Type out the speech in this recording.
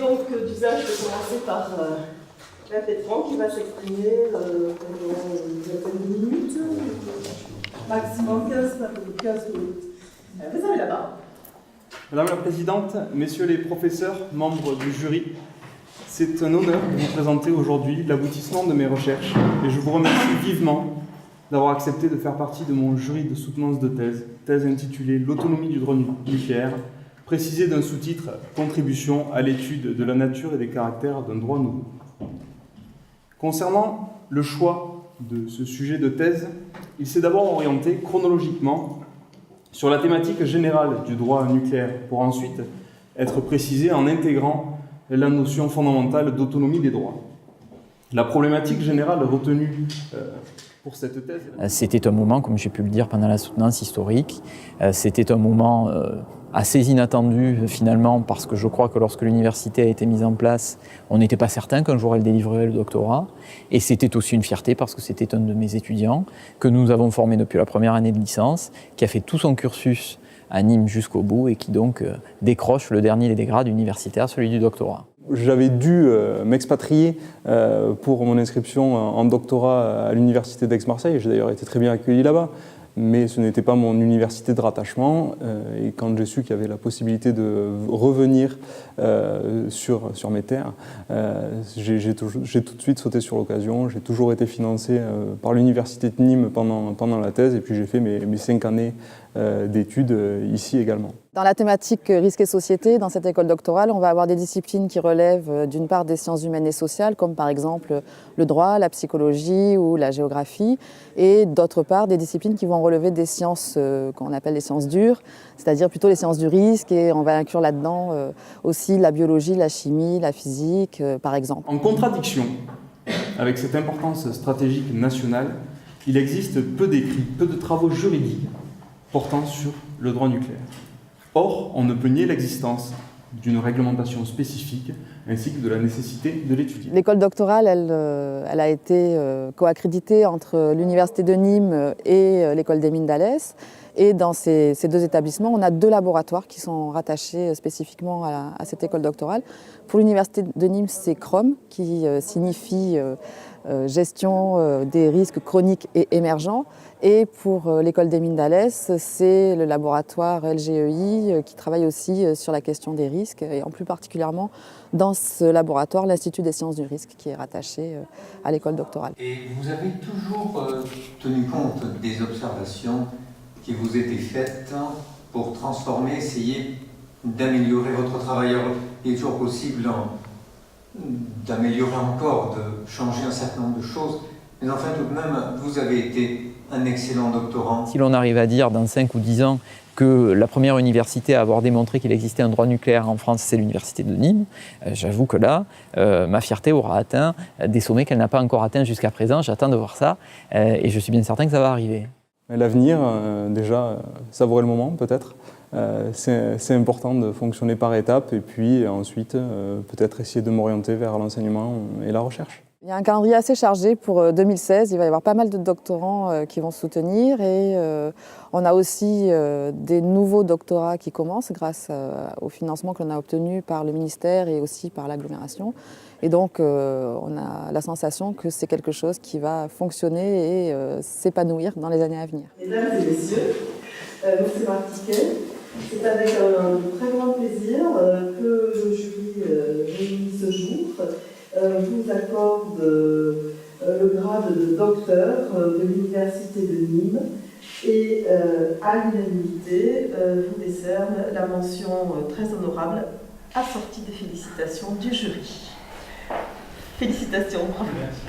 donc d'usage de commencer par la Pétran qui va s'exprimer pendant une vingtaine de minutes, maximum 15 minutes. Vous avez la parole. Madame la Présidente, Messieurs les professeurs, membres du jury, c'est un honneur de vous présenter aujourd'hui l'aboutissement de mes recherches et je vous remercie vivement d'avoir accepté de faire partie de mon jury de soutenance de thèse intitulée « L'autonomie du droit nucléaire », précisée d'un sous-titre « Contribution à l'étude de la nature et des caractères d'un droit nouveau ». Concernant le choix de ce sujet de thèse, il s'est d'abord orienté chronologiquement sur la thématique générale du droit nucléaire, pour ensuite être précisé en intégrant la notion fondamentale d'autonomie des droits. La problématique générale retenue pour cette thèse... C'était un moment, comme j'ai pu le dire pendant la soutenance historique, c'était un moment assez inattendu finalement, parce que je crois que lorsque l'université a été mise en place, on n'était pas certain qu'un jour elle délivrerait le doctorat. Et c'était aussi une fierté parce que c'était un de mes étudiants que nous avons formé depuis la première année de licence, qui a fait tout son cursus à Nîmes jusqu'au bout et qui donc décroche le dernier des grades universitaires, celui du doctorat. J'avais dû m'expatrier pour mon inscription en doctorat à l'université d'Aix-Marseille. J'ai d'ailleurs été très bien accueilli là-bas. Mais ce n'était pas mon université de rattachement. Et quand j'ai su qu'il y avait la possibilité de revenir sur mes terres, j'ai tout de suite sauté sur l'occasion. J'ai toujours été financé par l'université de Nîmes pendant la thèse, et puis j'ai fait mes 5 années d'études ici également. Dans la thématique risque et société, dans cette école doctorale, on va avoir des disciplines qui relèvent d'une part des sciences humaines et sociales, comme par exemple le droit, la psychologie ou la géographie, et d'autre part des disciplines qui vont relever des sciences qu'on appelle les sciences dures, c'est-à-dire plutôt les sciences du risque, et on va inclure là-dedans aussi la biologie, la chimie, la physique, par exemple. En contradiction avec cette importance stratégique nationale, il existe peu d'écrits, peu de travaux juridiques portant sur le droit nucléaire. Or, on ne peut nier l'existence d'une réglementation spécifique ainsi que de la nécessité de l'étudier. L'école doctorale, elle a été co-accréditée entre l'université de Nîmes et l'école des mines d'Alès. Et dans ces deux établissements, on a 2 laboratoires qui sont rattachés spécifiquement à cette école doctorale. Pour l'université de Nîmes, c'est CROM, qui signifie gestion des risques chroniques et émergents. Et pour l'école des mines d'Alès, c'est le laboratoire LGEI qui travaille aussi sur la question des risques, et en plus particulièrement dans ce laboratoire, l'Institut des sciences du risque, qui est rattaché à l'école doctorale. Et vous avez toujours tenu compte des observations qui vous étaient faites pour transformer, essayer d'améliorer votre travail. Il est toujours possible d'améliorer encore, de changer un certain nombre de choses, mais enfin tout de même, vous avez été un excellent doctorant. Si l'on arrive à dire dans 5 ou 10 ans que la première université à avoir démontré qu'il existait un droit nucléaire en France, c'est l'université de Nîmes, j'avoue que là, ma fierté aura atteint des sommets qu'elle n'a pas encore atteints jusqu'à présent. J'attends de voir ça et je suis bien certain que ça va arriver. L'avenir, déjà, savourer le moment peut-être. C'est important de fonctionner par étapes et puis ensuite peut-être essayer de m'orienter vers l'enseignement et la recherche. Il y a un calendrier assez chargé pour 2016, il va y avoir pas mal de doctorants qui vont soutenir, et on a aussi des nouveaux doctorats qui commencent grâce au financement que l'on a obtenu par le ministère et aussi par l'agglomération. Et donc on a la sensation que c'est quelque chose qui va fonctionner et s'épanouir dans les années à venir. Mesdames et messieurs, c'est Marc Tiquet. C'est avec un très grand plaisir que le jury réuni ce jour vous accorde le grade de docteur de l'université de Nîmes et à l'unanimité vous décerne la mention très honorable assortie des félicitations du jury. Félicitations, bravo. Merci.